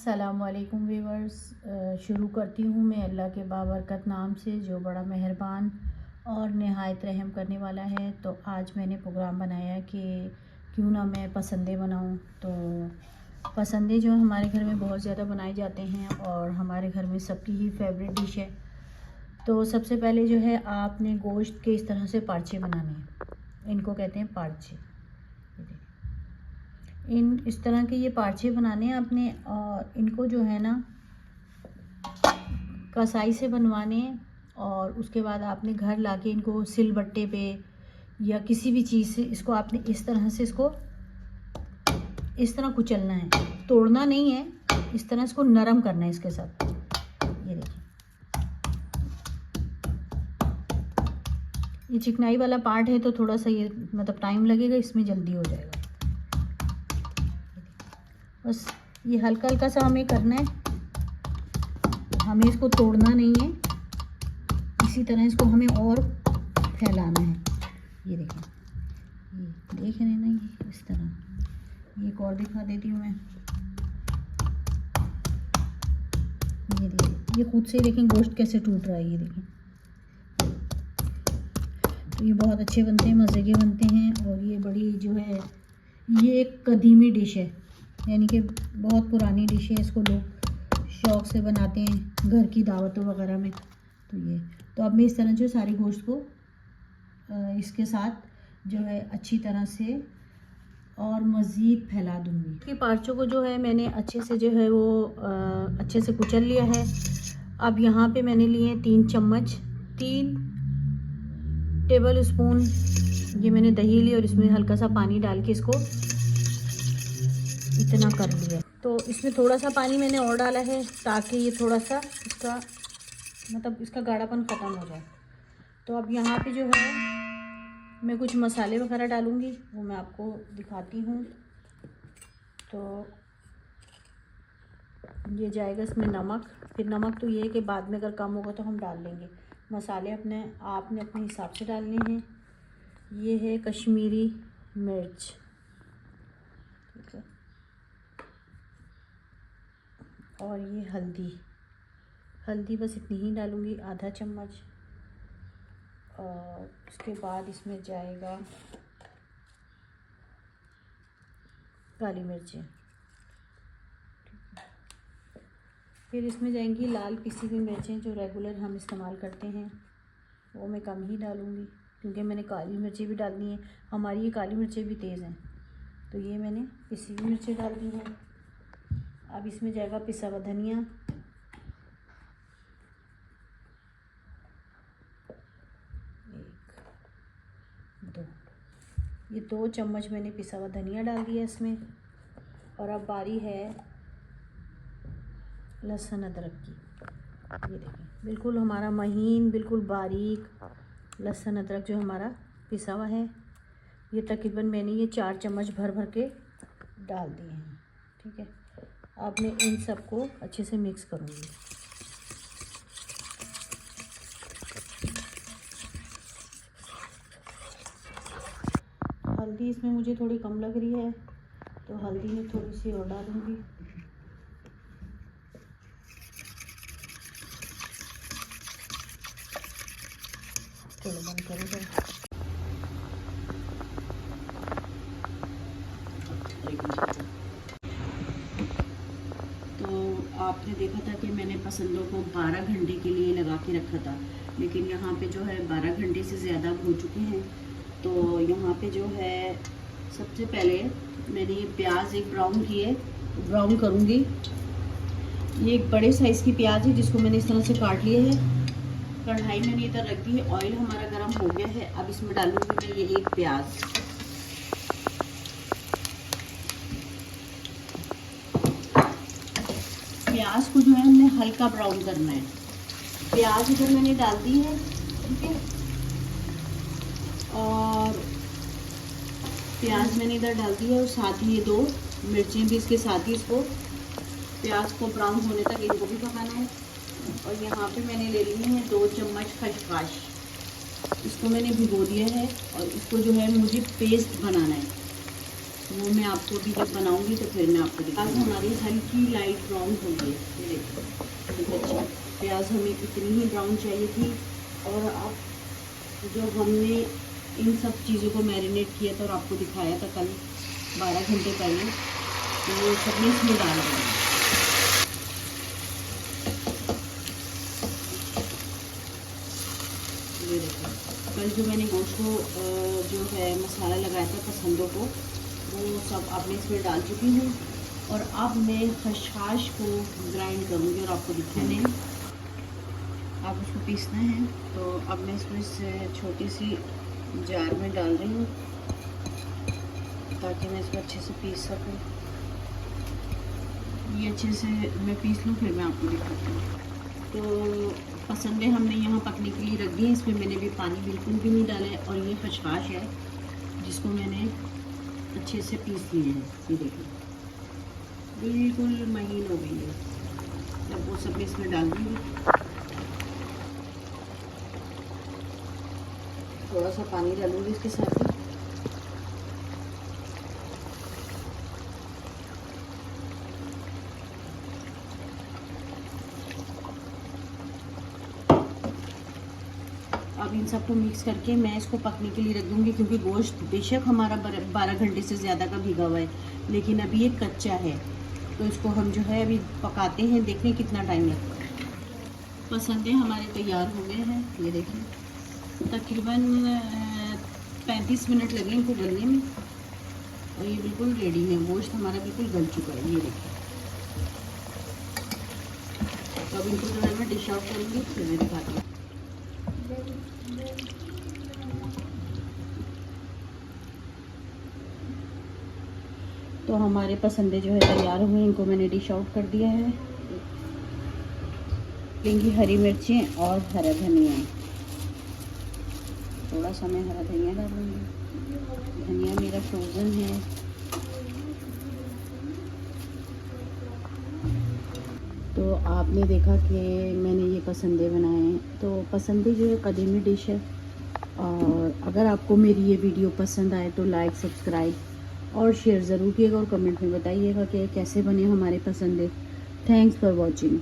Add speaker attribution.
Speaker 1: अस्सलामुअलैकुम व्यूवर्स। शुरू करती हूँ मैं अल्लाह के बाबरकत नाम से, जो बड़ा मेहरबान और नहायत रहम करने वाला है। तो आज मैंने प्रोग्राम बनाया कि क्यों ना मैं पसंदे बनाऊँ। तो पसंदे जो हमारे घर में बहुत ज़्यादा बनाए जाते हैं और हमारे घर में सबकी ही फेवरेट डिश है। तो सबसे पहले जो है आपने गोश्त के इस तरह से पार्चे बनाने हैं, इनको कहते हैं पार्चे। इस तरह के ये पार्चे बनाने हैं आपने, और इनको जो है ना कसाई से बनवाने हैं। और उसके बाद आपने घर लाके इनको सिलबट्टे पे या किसी भी चीज़ से इसको आपने इस तरह से इसको इस तरह कुचलना है, तोड़ना नहीं है। इस तरह इसको नरम करना है इसके साथ। ये देखिए, ये चिकनाई वाला पार्ट है तो थोड़ा सा ये मतलब टाइम लगेगा, इसमें जल्दी हो जाएगा। बस ये हल्का हल्का सा हमें करना है, हमें इसको तोड़ना नहीं है। इसी तरह इसको हमें और फैलाना है। ये देखें, ये देख रहे हैं ना, ये इस तरह। ये एक और दिखा देती हूँ मैं। ये देखिए, ये खुद से देखें गोश्त कैसे टूट रहा है। ये देखें, तो ये बहुत अच्छे बनते हैं, मज़े के बनते हैं। और ये बड़ी जो है, ये एक कदीमी डिश है, यानी कि बहुत पुरानी डिश है। इसको लोग शौक़ से बनाते हैं घर की दावतों वगैरह में। तो अब मैं इस तरह जो सारी गोश्त को इसके साथ जो है अच्छी तरह से और मज़ीद फैला दूँगी। कि पार्चों को जो है मैंने अच्छे से जो है वो अच्छे से कुचल लिया है। अब यहाँ पे मैंने लिए 3 चम्मच, 3 टेबल स्पून ये मैंने दही ली और इसमें हल्का सा पानी डाल के इसको इतना कर लिया। तो इसमें थोड़ा सा पानी मैंने और डाला है ताकि ये थोड़ा सा इसका मतलब इसका गाढ़ापन ख़त्म हो जाए। तो अब यहाँ पे जो है मैं कुछ मसाले वगैरह डालूँगी, वो मैं आपको दिखाती हूँ। तो ये जाएगा इसमें नमक। फिर नमक तो ये है कि बाद में अगर कम होगा तो हम डाल लेंगे। मसाले आपने अपने हिसाब से डालने हैं। ये है कश्मीरी मिर्च, ठीक है। और ये हल्दी बस इतनी ही डालूँगी, आधा चम्मच। और उसके बाद इसमें जाएगा काली मिर्चें। फिर इसमें जाएंगी लाल पिसी हुई मिर्चें, जो रेगुलर हम इस्तेमाल करते हैं, वो मैं कम ही डालूँगी क्योंकि मैंने काली मिर्चें भी डालनी है। हमारी ये काली मिर्चें भी तेज़ हैं, तो ये मैंने पिसी हुई मिर्चें डाल दी हैं। अब इसमें जाएगा पिसा हुआ धनिया, ये 2 चम्मच मैंने पिसा हुआ धनिया डाल दिया इसमें। और अब बारी है लहसुन अदरक की। ये देखें, बिल्कुल हमारा महीन, बिल्कुल बारीक लहसुन अदरक जो हमारा पिसा हुआ है। ये तकरीबन मैंने ये 4 चम्मच भर भर के डाल दिए हैं, ठीक है। अब मैं इन सबको अच्छे से मिक्स करूँगी। हल्दी इसमें मुझे थोड़ी कम लग रही है, तो हल्दी में थोड़ी सी और डालूँगी। चलो बंद करो। तो आपने देखा था कि मैंने पसंदों को 12 घंटे के लिए लगा के रखा था, लेकिन यहाँ पे जो है 12 घंटे से ज़्यादा हो चुके हैं। तो यहाँ पे जो है सबसे पहले मैंने ये प्याज एक ब्राउन करूँगी। ये एक बड़े साइज़ की प्याज है जिसको मैंने इस तरह से काट लिया है। कढ़ाई मैंने इधर रख दी है, ऑयल हमारा गर्म हो गया है। अब इसमें डालूँगी मैं ये एक प्याज। प्याज को जो है हमने हल्का ब्राउन करना है। प्याज इधर मैंने डाल दी है, ठीक है। और प्याज मैंने इधर डाल दी है और साथ ही ये 2 मिर्चें भी इसके साथ ही इसको प्याज को ब्राउन होने तक इनको भी पकाना है। और यहाँ पे मैंने ले लिए हैं 2 चम्मच खसखस, इसको मैंने भिगो दिया है और इसको जो है मुझे पेस्ट बनाना है।
Speaker 2: वो मैं आपको भी जब बनाऊंगी तो फिर मैं आपको दिखाऊंगी। प्याज हमारी हल्की लाइट ब्राउन हो गई, ये देखो बहुत अच्छा। प्याज हमें इतनी ही ब्राउन चाहिए थी। और अब जो हमने इन सब चीज़ों को मैरिनेट किया था और आपको दिखाया था कल 12 घंटे पहले, तो वो सब मैं इसमें डाल दूँगी। ये देखो कल जो मैंने गोश्त को जो है मसाला लगाया था पसंदों को, वो सब अब मैं इसमें डाल चुकी हूँ। और अब मैं खसखस को ग्राइंड करूँगी और आपको दिखाने आप उसको पीसना है। तो अब मैं इसमें से छोटी सी जार में डाल रही हूँ ताकि मैं इसको अच्छे से पीस सकूँ। ये अच्छे से मैं पीस लूँ फिर मैं आपको दिखाती हूँ। तो पसंदें हमने यहाँ पकने के लिए रख दी है। इसमें मैंने भी पानी बिल्कुल भी नहीं डाला है। और ये खसखस है जिसको मैंने अच्छे से पीस लिए है। ये देखिए बिल्कुल महीन हो गई है। अब वो सब इसमें डाल दूँगी। थोड़ा सा पानी डालूँगी इसके साथ ही। अब इन सबको मिक्स करके मैं इसको पकने के लिए रख दूँगी, क्योंकि गोश्त बेशक हमारा 12 घंटे से ज़्यादा का भीगा हुआ है, लेकिन अभी ये कच्चा है। तो इसको हम जो है अभी पकाते हैं, देखने कितना टाइम लगता है। पसंदें हमारे तैयार हो गए हैं, ये देखें तकरीबन 35 मिनट लगे इनको गलने में। और ये बिल्कुल रेडी है, गोश्त हमारा बिल्कुल गल चुका है। ये देखिए तो अब इनको जो है मैं डिश आउट करूँगी, फिर मैं दिखाती हूँ। तो हमारे पसंदे जो है तैयार हुए, इनको मैंने डिश आउट कर दिया है। लेंगी हरी मिर्चें और हरा धनिया, थोड़ा सा मैं हरा धनिया डालूँगी। धनिया मेरा फ्रोज़न है। तो आपने देखा कि मैंने ये पसंदे बनाए हैं। तो पसंदे जो है कदीमी डिश है। और अगर आपको मेरी ये वीडियो पसंद आए तो लाइक, सब्सक्राइब और शेयर ज़रूर कीजिएगा और कमेंट में बताइएगा कि कैसे बने हमारे पसंदे। Thanks for watching.